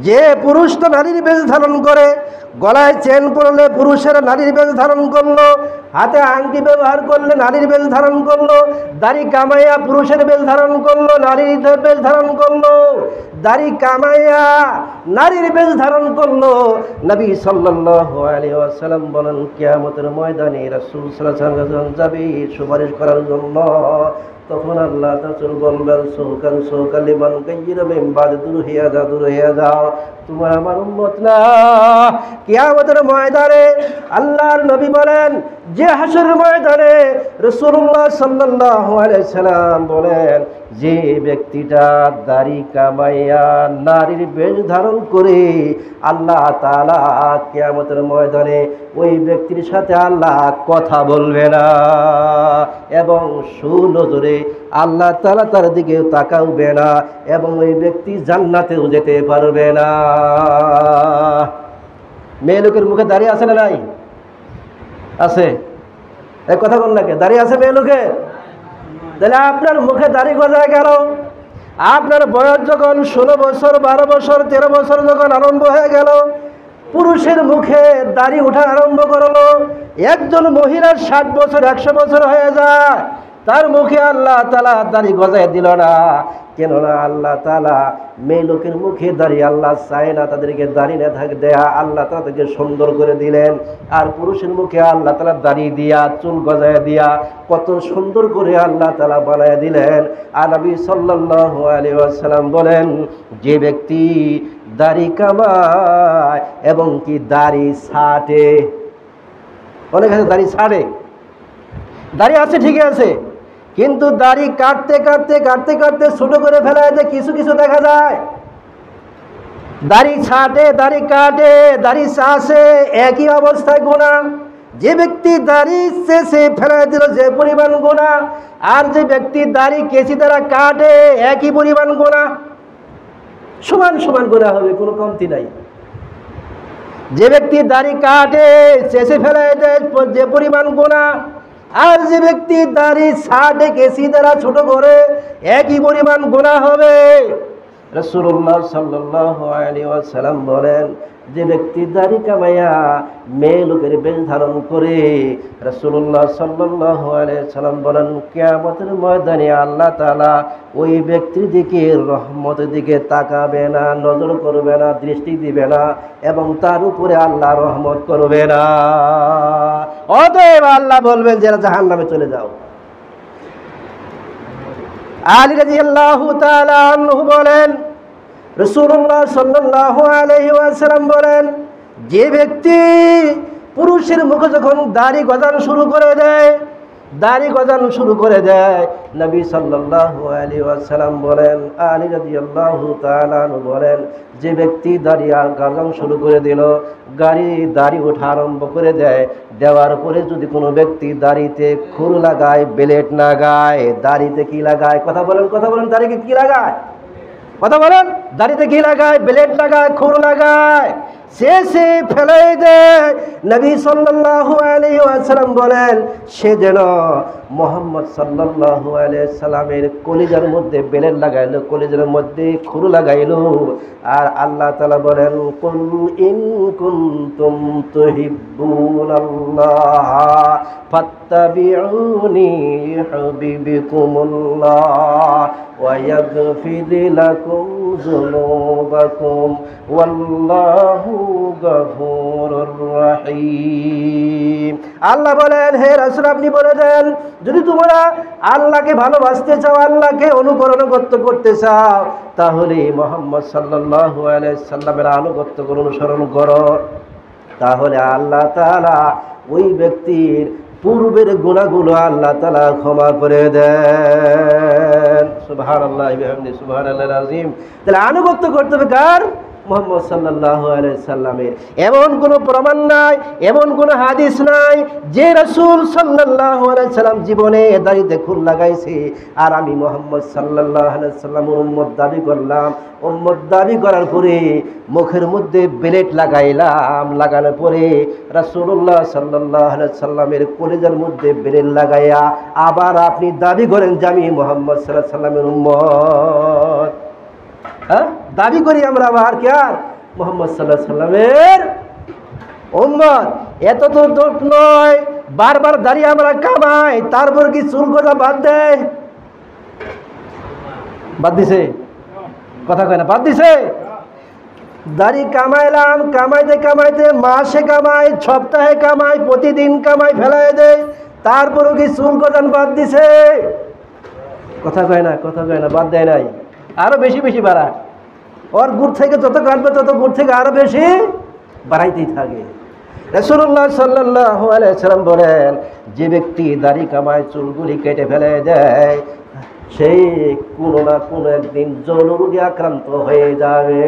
যে পুরুষ তো নারীর বেশ ধারণ করে, গলায় চেন পরলে পুরুষের নারীর বেশ ধারণ করলো, হাতে আংটি ব্যবহার করলে নারীর বেশ ধারণ করলো, দাড়ি কামাইয়া পুরুষের বেশ ধারণ করলো, নারীর বেশ ধারণ করলো, দাড়ি কামাইয়া নারীর বেশ ধারণ করলো। নবী সাল্লাল্লাহু আলাইহি ওয়াসাল্লাম বলেন, কিয়ামতের ময়দানে রাসূল সাল্লাল্লাহু আলাইহি ওয়াসাল্লাম যাবে সুপারিশ করার জন্য। তখন আল্লাহ রাসূল বলবেন, সুকান সুকালিমান গায়্যিরা মিন বাদ, দূর হইয়া যাও, তোমার আমার উম্মত না। কিয়ামতের ময়দানে আল্লাহর নবী বলেন, যে হাসরের ময়দানে রাসূলুল্লাহ সাল্লাল্লাহু আলাইহি সাল্লাম বলেন, যে ব্যক্তিটা দাড়ি কামাইয়া নারীর বেশ ধারণ করে, আল্লাহ তাআলা কিয়ামতের ময়দানে ওই ব্যক্তির সাথে আল্লাহ কথা বলবে না এবং সুনজরে আল্লাহ তাআলা তার দিকে তাকাবে না এবং ওই ব্যক্তি জান্নাতেও যেতে পারবে না। মেয়ে লোকের মুখে দাড়ি আছে না নাই? আছে। এক কথা বল নাকি, দাড়ি আছে মেয়ে লোকের? তাহলে আপনার মুখে দাড়ি গজায় গেল, আপনার বয়স যখন 16 বছর, 12 বছর, 13 বছর যখন আরম্ভ হয়ে গেল, পুরুষের মুখে দাড়ি ওঠা আরম্ভ করলো। একজন মহিলার 60 বছর, 100 বছর হয়ে যায়, তার মুখে আল্লাহ তাআলা দাড়ি গজায় দিল না। কেননা আল্লাহ তাআলা মেয়ে লোকের মুখে দাড়ি আল্লাহ চায় না, তাদেরকে দাড়ি না থাক দেয়া আল্লাহ তাদেরকে সুন্দর করে দিলেন। আর পুরুষের মুখে আল্লাহ তাআলা দাড়ি দিয়া, চুল গজায় দিয়া কত সুন্দর করে আল্লাহ তাআলা বানায় দিলেন। আর নবী সাল্লাল্লাহু আলাইহি ওয়াসাল্লাম বলেন, যে ব্যক্তি দাড়ি কামায় এবং কি দাড়ি ছাটে, অনেক আছে দাড়ি ছাড়ে, দাড়ি আছে ঠিকই আছে, কিন্তু দাড়ি কাটতে কাটতে কাটতে কাটতে ছোট করে ফেলা যায়, কিছু কিছু দেখা যায়। দাড়ি ছাটে, দাড়ি কাটে, দাড়ি চাষে, একই অবস্থায় গুনাহ। যে ব্যক্তি দাড়ি শেষে ফেলাই দিল যে পরিমাণ গুনাহ, আর যে ব্যক্তি দাড়ি কেচি দ্বারা কাটে একই পরিমাণ গুনাহ, সমান সমান গুনাহ হবে, কোনো কমতি নাই। যে ব্যক্তি দাড়ি কাটে শেষে ফেলাই দেয় যে পরিমাণ গুনাহ, আর যে ব্যক্তি দাড়ি ছাটে কেসি দ্বারা ছোট করে একই পরিমাণ গুনাহ হবে। রাসূলুল্লাহ সাল্লাল্লাহু আলাইহি ওয়াসাল্লাম বলেন, যে ব্যক্তি দাড়ি কামাইয়া মেয়ে লোকের বেশ ধারণ করে, রাসূলুল্লাহ সাল্লাল্লাহু আলাইহি ওয়াসাল্লাম বলেন, কিয়ামতের ময়দানে আল্লাহ তাআলা ওই ব্যক্তির দিকে রহমতের দিকে তাকাবে না, নজর করবে না, দৃষ্টি দিবে না এবং তার উপরে আল্লাহ রহমত করবে না। অতএব আল্লাহ বলবেন যে জাহান্নামে চলে যাও। আলী রাদিয়াল্লাহু তাআলা আনহু বলেন, রাসূলুল্লাহ সাল্লাল্লাহু আলাইহি ওয়াসাল্লাম বলেন, যে ব্যক্তি পুরুষের মুখে যখন দাড়ি গজানো শুরু করে দেয়, দাড়ি গজানো শুরু করে দেয়, নবী সাল্লাল্লাহু আলাইহি ওয়াসাল্লাম বলেন, আলী রাদিয়াল্লাহু তাআলা আনহু বলেন, যে ব্যক্তি দাড়ি গজানো শুরু করে দিল, দাড়ি ওঠা আরম্ভ করে দেয়, দেওয়ার পরে যদি কোনো ব্যক্তি দাড়িতে খুর লাগায়, বেলেট লাগায়, দাড়িতে কি লাগায়? কথা বলেন, কথা বলেন, দাড়িতে কি লাগায়? কথা বলেন, দাড়িতে কি লাগায়? ব্লেড লাগায়, খুর লাগায়, শেষে ফেলে দেয়। নবী সাল্লাল্লাহু আলাইহি ওয়াসাল্লাম বলেন, সে যেন মুহাম্মদ সাল্লাল্লাহু আলাইহি সাল্লামের কলিজার মধ্যে ব্লেড লাগাইলো, কলিজার মধ্যে খুর লাগাইলো। আর আল্লাহ তাআলা বলেন, কুল ইন কুনতুম তুহিব্বুনাল্লাহ ফাত্তাবিউনি ইউহিব্বুকুমুল্লাহ ওয়া ইয়াগফির লাকুম যুনুবাকুম ওয়াল্লাহু গফুরুর রহিম। আল্লাহ বলেন, হে রাসূল আপনি বলে দেন, যদি তোমরা আল্লাহকে ভালোবাসতে চাও, আল্লাহকে অনুকরণ করতে চাও, তাহলে মুহাম্মদ সাল্লাল্লাহু আলাইহি সাল্লামের আনুগত্য করো, অনুসরণ করো। তাহলে আল্লাহ তাআলা ওই ব্যক্তির পূর্বের গুনাহগুলো আল্লাহ তাআলা ক্ষমা করে দেন। সুবহানাল্লাহি ওয়া বিহামদিহি, সুবহানাল্লাহিল আযীম। তাহলে আনুগত্য করতে হবে কার? মুহাম্মদ সাল্লাল্লাহু আলাইহি সাল্লামের। এমন কোনো প্রমাণ নাই, এমন কোনো হাদিস নাই যে রাসূল সাল্লাল্লাহু আলাইহি সাল্লাম জীবনে দাড়িতে খুর লাগাইছে আর আমি মুহাম্মদ সাল্লাল্লাহু আলাইহি সাল্লামের উম্মত দাবি করলাম। উম্মত দাবি করার পরে মুখের মধ্যে ব্লেড লাগাইলাম, লাগানোর পরে রাসূলুল্লাহ সাল্লাল্লাহু আলাইহি সাল্লামের কলিজার মধ্যে ব্লেড লাগাইয়া আবার আপনি দাবি করেন যে আমি মুহাম্মদ সাল্লাল্লাহু আলাইহি সাল্লামের উম্মত। হ্যাঁ, দাবি করি আমরা আবার কি আর মুহাম্মদ সাল্লাল্লাহু আলাইহি সাল্লামের উম্মত। এত তো দোষ নয় বারবার দাঁড়িয়ে আমরা কামাই, তারপর কি চুল গোজা বাদ দেয়? বাদ দিছে? কথা কয় না, বাদ দিছে? দাড়ি কামাইলাম, কামাইতে কামাইতে মাসে কামাই, সপ্তাহে কামাই, প্রতিদিন কামাই, ফেলাই দেয়, তারপরও কি চুল গজান বাদ দিছে? কথা কয় না, কথা কয় না, বাদ দেয় নাই, আরো বেশি বেশি বাড়ায়। ওর গুড় থেকে যত কাটবে তত গুড় থেকে আরো বেশি বাড়াইতেই থাকে। রাসূলুল্লাহ সাল্লাল্লাহু আলাইহি সাল্লাম বলেন, যে ব্যক্তি দাড়ি কামায়, চুলগুলি কেটে ফেলে দেয়, সেই কোনো না কোনো একদিন যৌন রোগে আক্রান্ত হয়ে যাবে।